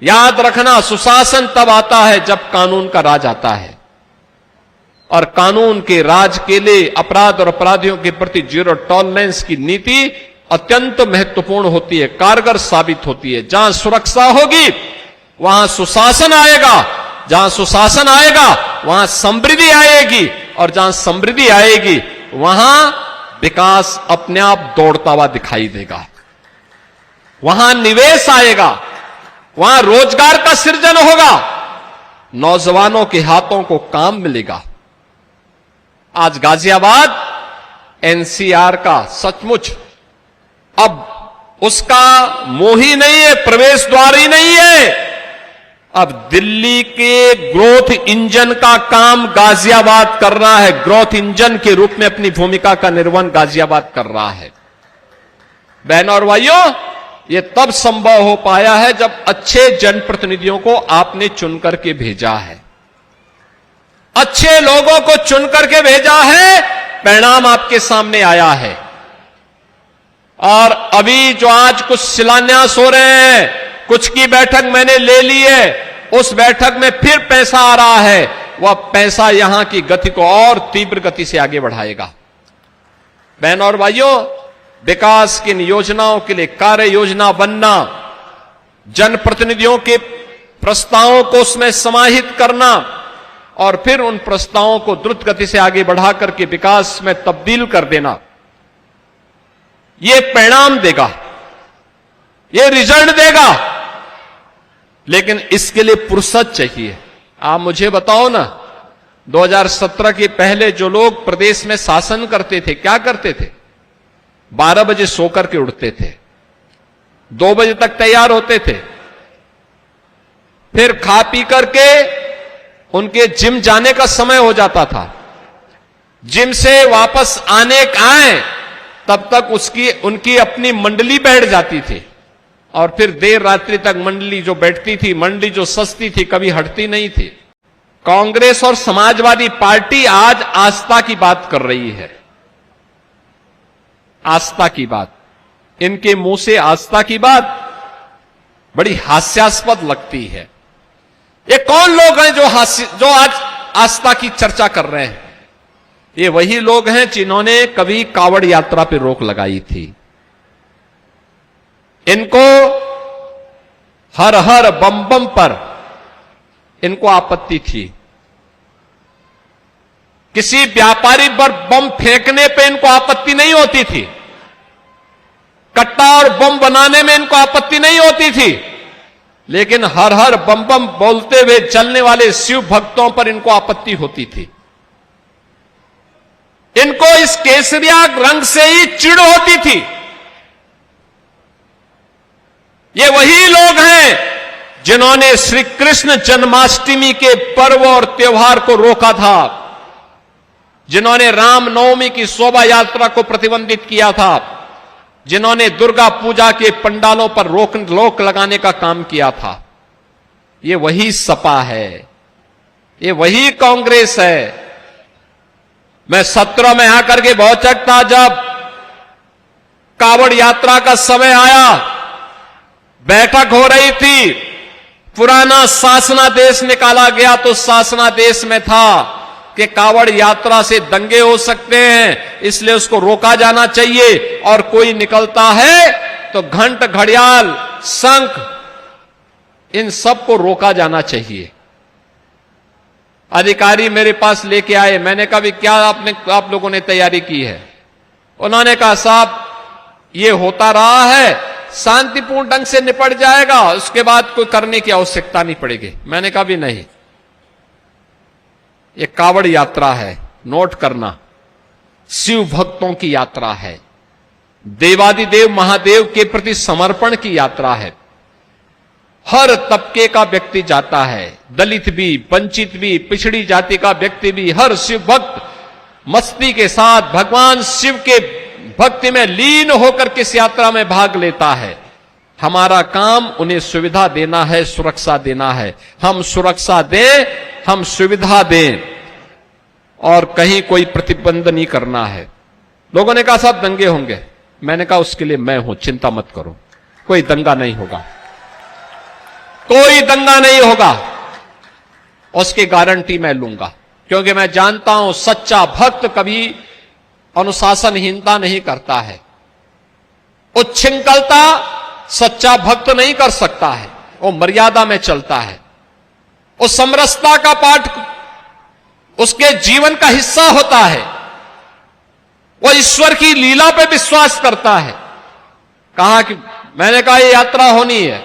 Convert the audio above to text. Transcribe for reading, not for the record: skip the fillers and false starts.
याद रखना, सुशासन तब आता है जब कानून का राज आता है, और कानून के राज के लिए अपराध और अपराधियों के प्रति जीरो टॉलरेंस की नीति अत्यंत महत्वपूर्ण होती है, कारगर साबित होती है। जहां सुरक्षा होगी वहां सुशासन आएगा, जहां सुशासन आएगा वहां समृद्धि आएगी, और जहां समृद्धि आएगी वहां विकास अपने आप दौड़ता हुआ दिखाई देगा, वहां निवेश आएगा, वहां रोजगार का सृजन होगा, नौजवानों के हाथों को काम मिलेगा। आज गाजियाबाद एनसीआर का सचमुच अब उसका मुंह ही नहीं है, प्रवेश द्वार ही नहीं है, अब दिल्ली के ग्रोथ इंजन का काम गाजियाबाद कर रहा है, ग्रोथ इंजन के रूप में अपनी भूमिका का निर्वहन गाजियाबाद कर रहा है। बहनों और भाइयों, यह तब संभव हो पाया है जब अच्छे जनप्रतिनिधियों को आपने चुन करके भेजा है, अच्छे लोगों को चुन करके भेजा है, परिणाम आपके सामने आया है। और अभी जो आज कुछ शिलान्यास हो रहे हैं, कुछ की बैठक मैंने ले ली है, उस बैठक में फिर पैसा आ रहा है, वह पैसा यहां की गति को और तीव्र गति से आगे बढ़ाएगा। बहनों और भाइयों, विकास की इन योजनाओं के लिए कार्य योजना बनना, जनप्रतिनिधियों के प्रस्तावों को उसमें समाहित करना और फिर उन प्रस्तावों को द्रुत गति से आगे बढ़ा करके विकास में तब्दील कर देना, यह परिणाम देगा, यह रिजल्ट देगा। लेकिन इसके लिए फुर्सत चाहिए। आप मुझे बताओ ना, 2017 के पहले जो लोग प्रदेश में शासन करते थे क्या करते थे? 12 बजे सो करके उठते थे, 2 बजे तक तैयार होते थे, फिर खा पी करके उनके जिम जाने का समय हो जाता था, जिम से वापस आए तब तक उनकी अपनी मंडली बैठ जाती थी, और फिर देर रात्रि तक मंडली जो बैठती थी, मंडली जो सस्ती थी, कभी हटती नहीं थी। कांग्रेस और समाजवादी पार्टी आज आस्था की बात कर रही है, आस्था की बात, इनके मुंह से आस्था की बात बड़ी हास्यास्पद लगती है। ये कौन लोग हैं जो आज आस्था की चर्चा कर रहे हैं? ये वही लोग हैं जिन्होंने कभी कावड़ यात्रा पर रोक लगाई थी। इनको हर हर बम बम पर इनको आपत्ति थी, किसी व्यापारी पर बम फेंकने पे इनको आपत्ति नहीं होती थी, कट्टा और बम बनाने में इनको आपत्ति नहीं होती थी, लेकिन हर हर बम बम बोलते हुए चलने वाले शिव भक्तों पर इनको आपत्ति होती थी। इनको इस केसरिया रंग से ही चिढ़ होती थी। ये वही लोग हैं जिन्होंने श्री कृष्ण जन्माष्टमी के पर्व और त्योहार को रोका था, जिन्होंने रामनवमी की शोभा यात्रा को प्रतिबंधित किया था, जिन्होंने दुर्गा पूजा के पंडालों पर रोक लगाने का काम किया था। ये वही सपा है, ये वही कांग्रेस है। मैं 17 में आकर के बहुत चकता, जब कावड़ यात्रा का समय आया, बैठक हो रही थी, पुराना शासनादेश निकाला गया, तो शासनादेश में था कि कावड़ यात्रा से दंगे हो सकते हैं, इसलिए उसको रोका जाना चाहिए, और कोई निकलता है तो घंट, घड़ियाल, शंख, इन सब को रोका जाना चाहिए। अधिकारी मेरे पास लेके आए, मैंने कहा भी क्या आप लोगों ने तैयारी की है? उन्होंने कहा साहब ये होता रहा है, शांतिपूर्ण ढंग से निपट जाएगा, उसके बाद कोई करने की आवश्यकता नहीं पड़ेगी। मैंने कहा भी नहीं, ये कावड़ यात्रा है, नोट करना, शिव भक्तों की यात्रा है, देवादिदेव महादेव के प्रति समर्पण की यात्रा है। हर तबके का व्यक्ति जाता है, दलित भी, वंचित भी, पिछड़ी जाति का व्यक्ति भी, हर शिव भक्त मस्ती के साथ भगवान शिव के भक्ति में लीन होकर के इस यात्रा में भाग लेता है। हमारा काम उन्हें सुविधा देना है, सुरक्षा देना है। हम सुरक्षा दें, हम सुविधा दें, और कहीं कोई प्रतिबंध नहीं करना है। लोगों ने कहा साहब दंगे होंगे, मैंने कहा उसके लिए मैं हूं, चिंता मत करो, कोई दंगा नहीं होगा। कोई दंगा नहीं होगा, उसकी गारंटी मैं लूंगा, क्योंकि मैं जानता हूं सच्चा भक्त कभी अनुशासनहीनता नहीं करता है, उच्छृंखलता सच्चा भक्त नहीं कर सकता है, वो मर्यादा में चलता है, वो समरसता का पाठ उसके जीवन का हिस्सा होता है, वो ईश्वर की लीला पे विश्वास करता है। कहा कि मैंने कहा ये यात्रा होनी है,